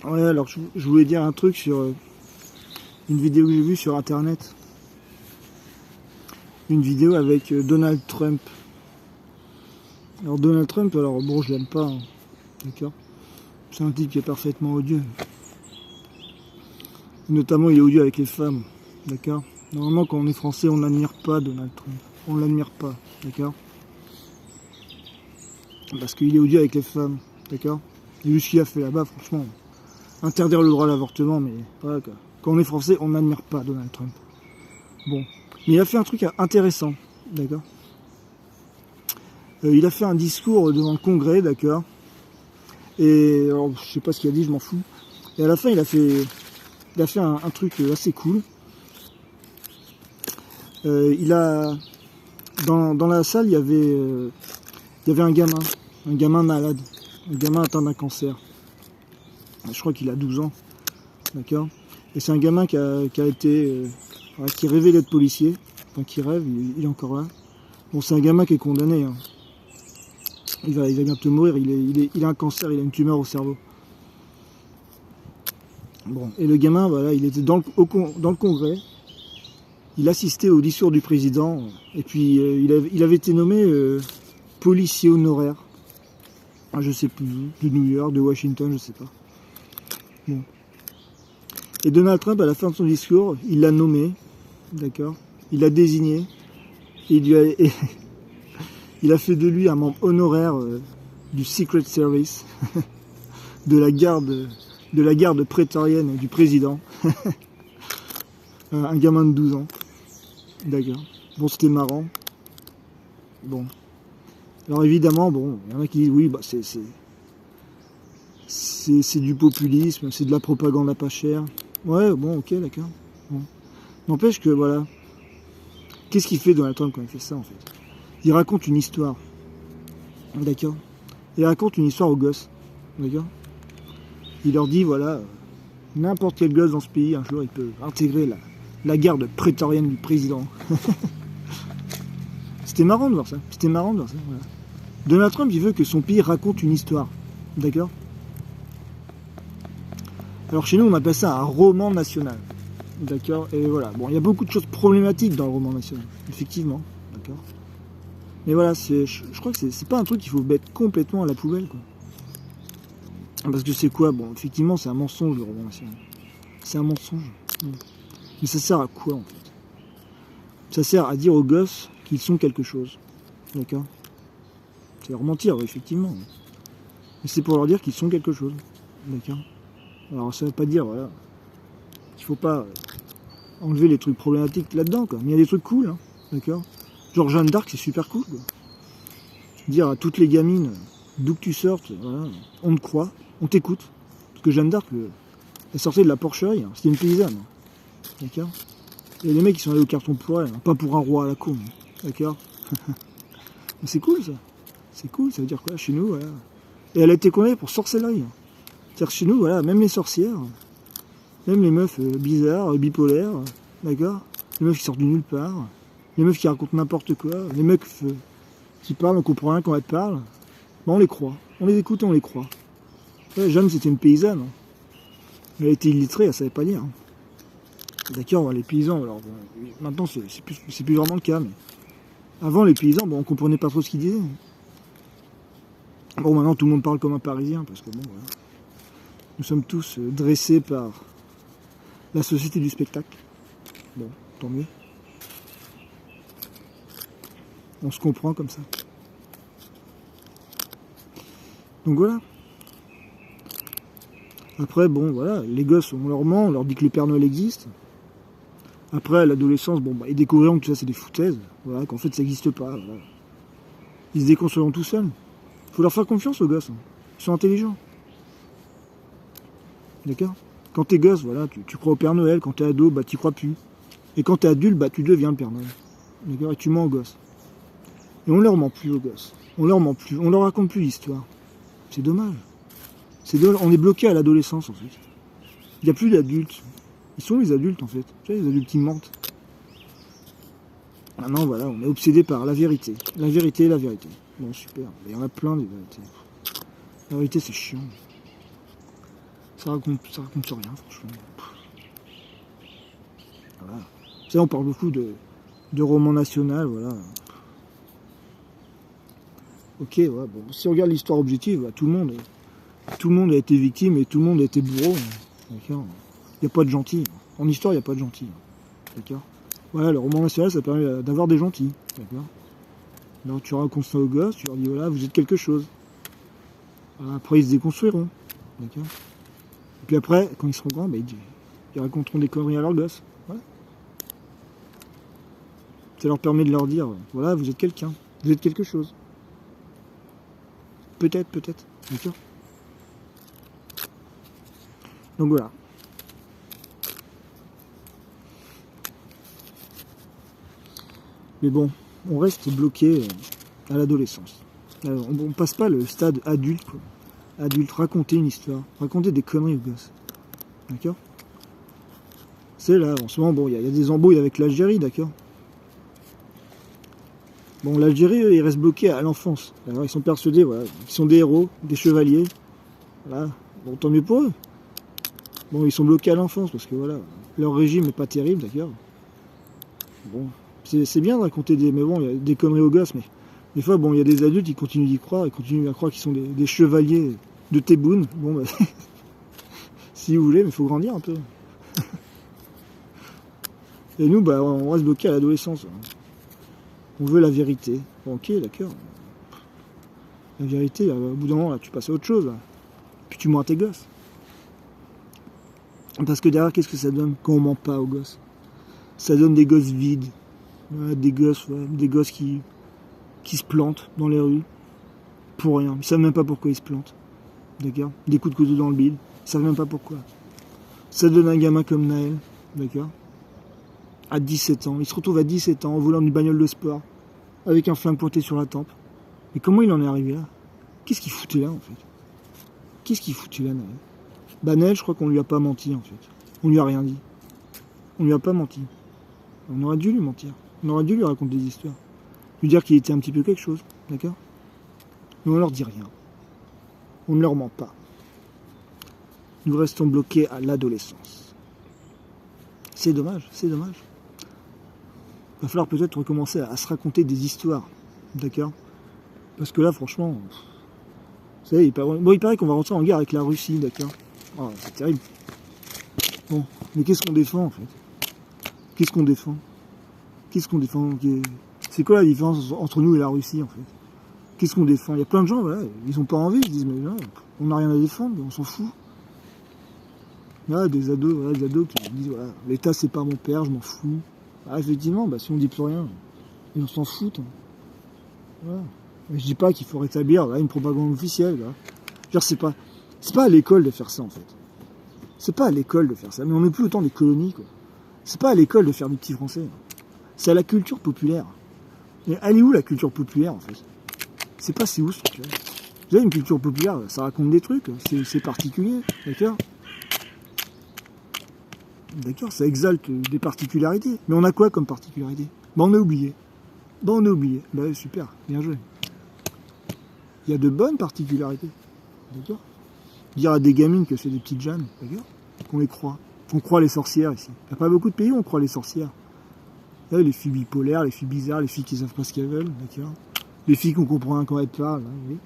Ouais, alors je voulais dire un truc sur une vidéo que j'ai vue sur internet. Une vidéo avec Donald Trump. Alors Donald Trump, alors bon, je l'aime pas, hein, d'accord. C'est un type qui est parfaitement odieux. Notamment, il est odieux avec les femmes, d'accord. Normalement, quand on est français, on n'admire pas Donald Trump. On l'admire pas, d'accord. Parce qu'il est odieux avec les femmes, d'accord. Et vu ce qu'il a fait là-bas, franchement, interdire le droit à l'avortement, mais voilà quoi. Quand on est français, on n'admire pas Donald Trump. Bon, mais il a fait un truc intéressant, d'accord. Il a fait un discours devant le Congrès, d'accord. Et alors, je sais pas ce qu'il a dit, je m'en fous. Et à la fin, il a fait un truc assez cool. Dans la salle, il y avait un gamin malade, un gamin atteint d'un cancer. Je crois qu'il a 12 ans, d'accord. Et c'est un gamin qui rêvait d'être policier, enfin qui rêve, il est encore là. Bon, c'est un gamin qui est condamné, hein. Il va bientôt mourir, il a un cancer, il a une tumeur au cerveau. Bon, et le gamin, voilà, il était dans le Congrès, il assistait au discours du président, et puis il avait été nommé policier honoraire. Je sais plus, de New York, de Washington, je sais pas. Bon. Et Donald Trump, à la fin de son discours, il l'a nommé, d'accord, il l'a désigné, et il a fait de lui un membre honoraire du Secret Service, de la garde prétorienne du président. Un gamin de 12 ans. D'accord. Bon, c'était marrant. Bon. Alors évidemment, bon, il y en a qui disent oui, bah c'est du populisme, c'est de la propagande à pas cher. Ouais, bon, ok, d'accord. Bon. N'empêche que voilà. Qu'est-ce qu'il fait Donald Trump quand il fait ça en fait? Il raconte une histoire. D'accord. Il raconte une histoire aux gosses. D'accord. Il leur dit voilà, n'importe quel gosse dans ce pays, un jour, il peut intégrer la garde prétorienne du président. C'était marrant de voir ça. C'était marrant de voir ça. Voilà. Donald Trump, il veut que son pays raconte une histoire. D'accord. Alors chez nous, on appelle ça un roman national. D'accord. Et voilà. Bon, il y a beaucoup de choses problématiques dans le roman national. Effectivement. D'accord. Mais voilà, je crois que c'est pas un truc qu'il faut mettre complètement à la poubelle, quoi. Parce que c'est quoi? Bon, effectivement, c'est un mensonge, le roman national. C'est un mensonge. Mais ça sert à quoi, en fait? Ça sert à dire aux gosses qu'ils sont quelque chose. D'accord. C'est leur mentir, effectivement. Mais c'est pour leur dire qu'ils sont quelque chose. D'accord. Alors ça veut pas dire, voilà, qu'il faut pas enlever les trucs problématiques là-dedans, quoi. Mais il y a des trucs cool, hein. D'accord. Genre Jeanne d'Arc, c'est super cool, quoi. Dire à toutes les gamines, d'où que tu sortes, voilà, on te croit, on t'écoute. Parce que Jeanne d'Arc, elle sortait de la porcherie, hein. C'était une paysanne. D'accord. Et les mecs qui sont allés au carton pour elle, hein. Pas pour un roi à la con. D'accord. Mais c'est cool, ça. C'est cool, ça veut dire quoi chez nous, voilà. Et elle a été condamnée pour sorcellerie. C'est-à-dire que chez nous, voilà, même les sorcières, même les meufs bizarres, bipolaires, d'accord, les meufs qui sortent de nulle part, les meufs qui racontent n'importe quoi, les mecs qui parlent, on comprend rien quand elles parlent, ben on les croit. On les écoute et on les croit. Ouais, Jeanne, c'était une paysanne. Hein. Elle a été illettrée, elle savait pas lire. Hein. D'accord, les paysans, alors bon, maintenant c'est plus vraiment le cas, mais avant les paysans, bon, on comprenait pas trop ce qu'ils disaient. Bon, maintenant tout le monde parle comme un Parisien, parce que bon, voilà. Nous sommes tous dressés par la société du spectacle. Bon, tant mieux. On se comprend comme ça. Donc voilà. Après, bon, voilà, les gosses, on leur ment, on leur dit que le Père Noël existe. Après, à l'adolescence, bon, bah, ils découvriront que tout ça c'est des foutaises. Voilà, qu'en fait ça n'existe pas. Voilà. Ils se déconstruiront tout seuls. Faut leur faire confiance aux gosses. Hein. Ils sont intelligents. D'accord. Quand t'es gosse, voilà, tu crois au Père Noël. Quand t'es ado, bah t'y crois plus. Et quand t'es adulte, bah tu deviens le Père Noël. D'accord. Et tu mens aux gosses. Et on leur ment plus aux gosses. On leur ment plus. On leur raconte plus l'histoire. C'est dommage. On est bloqué à l'adolescence en fait. Il n'y a plus d'adultes. Ils sont les adultes en fait. Tu sais, les adultes qui mentent. Maintenant voilà, on est obsédé par la vérité. La vérité, la vérité. Bon super. Il y en a plein des vérités. La vérité c'est chiant. Ça raconte rien, franchement. Voilà. Tu sais, on parle beaucoup de roman national, voilà. Ok, ouais, bon, si on regarde l'histoire objective, bah, tout le monde a été victime et tout le monde a été bourreau. D'accord. Il n'y a pas de gentils. En histoire, il n'y a pas de gentils. D'accord. Voilà, le roman national, ça permet d'avoir des gentils. D'accord. Alors tu racontes ça aux gosses, tu leur dis voilà, vous êtes quelque chose. Voilà, après, ils se déconstruiront. D'accord. Et puis après, quand ils seront grands, bah, ils raconteront des conneries à leurs gosses. Voilà. Ça leur permet de leur dire voilà, vous êtes quelqu'un, vous êtes quelque chose. Peut-être. D'accord. Donc voilà. Mais bon, on reste bloqué à l'adolescence. On passe pas le stade adulte, quoi. Adulte, raconter une histoire, raconter des conneries aux gosses. D'accord. C'est là, en ce moment, bon, il y a des embrouilles avec l'Algérie, d'accord. Bon, l'Algérie, ils restent bloqués à l'enfance. Alors, ils sont persuadés, voilà, qu'ils sont des héros, des chevaliers. Voilà. Bon, tant mieux pour eux. Bon, ils sont bloqués à l'enfance parce que voilà, leur régime n'est pas terrible, d'accord. Bon, c'est bien de raconter mais bon, il y a des conneries aux gosses, mais des fois, bon, il y a des adultes qui continuent d'y croire, ils continuent à croire qu'ils sont des chevaliers de Théboune. Bon, bah, si vous voulez, mais il faut grandir un peu. Et nous, bah, on reste bloqué à l'adolescence. On veut la vérité. Bon, ok, d'accord. La vérité, au bout d'un moment, là, tu passes à autre chose. Là. Puis tu mens à tes gosses. Parce que derrière, qu'est-ce que ça donne quand on ment pas aux gosses? Ça donne des gosses vides. Ouais, des gosses qui se plantent dans les rues. Pour rien. Ils savent même pas pourquoi ils se plantent. D'accord. Des coups de couteau dans le bide. Ils savent même pas pourquoi. Ça donne un gamin comme Naël. D'accord. À 17 ans. Il se retrouve à 17 ans en volant une bagnole de sport. Avec un flingue pointé sur la tempe. Mais comment il en est arrivé là? Qu'est-ce qu'il foutait là en fait? Qu'est-ce qu'il foutait là, Naël? Bah Naël, je crois qu'on lui a pas menti en fait. On lui a rien dit. On lui a pas menti. On aurait dû lui mentir. On aurait dû lui raconter des histoires. Lui dire qu'il était un petit peu quelque chose. D'accord? Mais on leur dit rien. On ne leur ment pas. Nous restons bloqués à l'adolescence. C'est dommage, c'est dommage. Il va falloir peut-être recommencer à se raconter des histoires. D'accord? Parce que là, franchement, vous savez, il paraît qu'on va rentrer en guerre avec la Russie, d'accord? Oh, c'est terrible. Bon, mais qu'est-ce qu'on défend en fait? Qu'est-ce qu'on défend? Qu'est-ce qu'on défend? C'est quoi la différence entre nous et la Russie en fait? Qu'est-ce qu'on défend? Il y a plein de gens, voilà, ils n'ont pas envie, ils se disent mais non, on n'a rien à défendre, on s'en fout. Voilà, des ados qui disent voilà, l'État c'est pas mon père, je m'en fous. Ah, effectivement, bah, si on dit plus rien, on s'en fout. Hein. Voilà. Je dis pas qu'il faut rétablir là, une propagande officielle. Là. Genre, c'est pas à l'école de faire ça en fait. C'est pas à l'école de faire ça. Mais on n'est plus autant des colonies quoi. C'est pas à l'école de faire des petits français. C'est à la culture populaire. Mais elle est où la culture populaire en fait? C'est pas si où ce truc-là. Vous avez une culture populaire, ça raconte des trucs, c'est particulier, d'accord? D'accord, ça exalte des particularités. Mais on a quoi comme particularité? Ben on a oublié. Ben super, bien joué. Il y a de bonnes particularités. D'accord? Dire à des gamines que c'est des petites Jeannes, d'accord? Qu'on les croit. On croit les sorcières ici. Il n'y a pas beaucoup de pays où on croit les sorcières. Là, les filles bipolaires, les filles bizarres, les filles qui savent pas ce qu'elles veulent, d'accord? Les filles qu'on comprend rien quand elles parlent, hein, oui.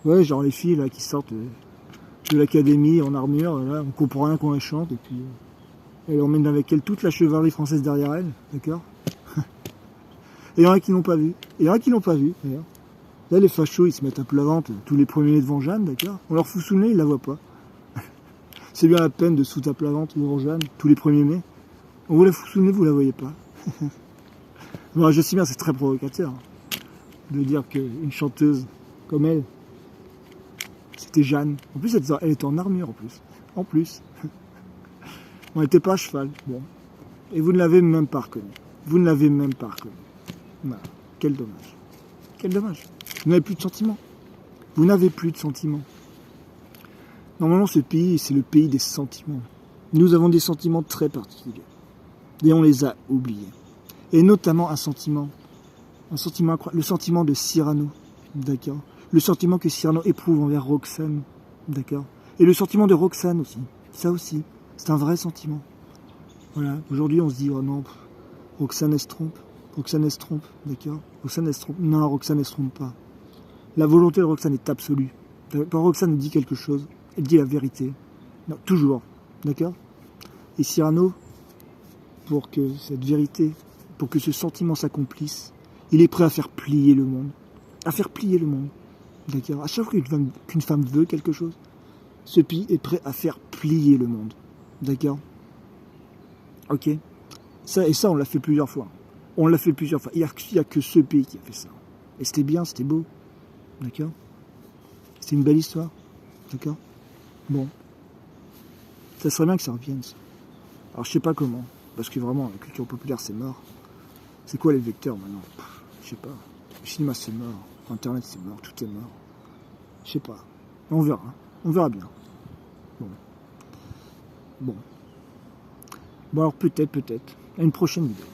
Ouais, genre les filles là qui sortent de l'académie en armure, là, on comprend rien quand elles chantent, et puis elle emmène avec elle toute la chevalerie française derrière elle, d'accord? Et il y en a qui l'ont pas vu. D'ailleurs. Là, les fachos, ils se mettent à plat ventre tous les premiers devant Jeanne, d'accord? On leur fout sous le nez, ils la voient pas. C'est bien la peine de se foutre à plat ventre devant Jeanne tous les 1er mai. On vous la fout sous le nez, vous la voyez pas. Bon, je sais bien, c'est très provocateur hein, de dire qu'une chanteuse comme elle, c'était Jeanne. En plus, elle était en armure, en plus. On n'était pas à cheval. Bon. Et vous ne l'avez même pas reconnu. Voilà. Quel dommage. Vous n'avez plus de sentiments. Normalement, ce pays, c'est le pays des sentiments. Nous avons des sentiments très particuliers. Et on les a oubliés. Et notamment un sentiment incroyable, le sentiment de Cyrano, d'accord? Le sentiment que Cyrano éprouve envers Roxane, d'accord? Et le sentiment de Roxane aussi. Ça aussi. C'est un vrai sentiment. Voilà. Aujourd'hui, on se dit, oh non, Roxane, elle se trompe. Roxane, elle se trompe. D'accord? Roxane, elle se trompe. Non, Roxane, elle se trompe pas. La volonté de Roxane est absolue. Quand Roxane dit quelque chose, elle dit la vérité. Non, toujours. D'accord? Et Cyrano, pour que cette vérité, pour que ce sentiment s'accomplisse, il est prêt à faire plier le monde. À faire plier le monde. D'accord? À chaque fois qu'une femme veut quelque chose, ce pays est prêt à faire plier le monde. D'accord? Ok? Ça, et ça, on l'a fait plusieurs fois. On l'a fait plusieurs fois. Il n'y a que ce pays qui a fait ça. Et c'était bien, c'était beau. D'accord? C'était une belle histoire. D'accord? Bon. Ça serait bien que ça revienne, ça. Alors, je sais pas comment. Parce que vraiment, la culture populaire, c'est mort. C'est quoi les vecteurs maintenant? Je sais pas. Le cinéma, c'est mort. Internet, c'est mort. Tout est mort. Je sais pas. On verra. On verra bien. Bon. Bon. Bon, alors peut-être. À une prochaine vidéo.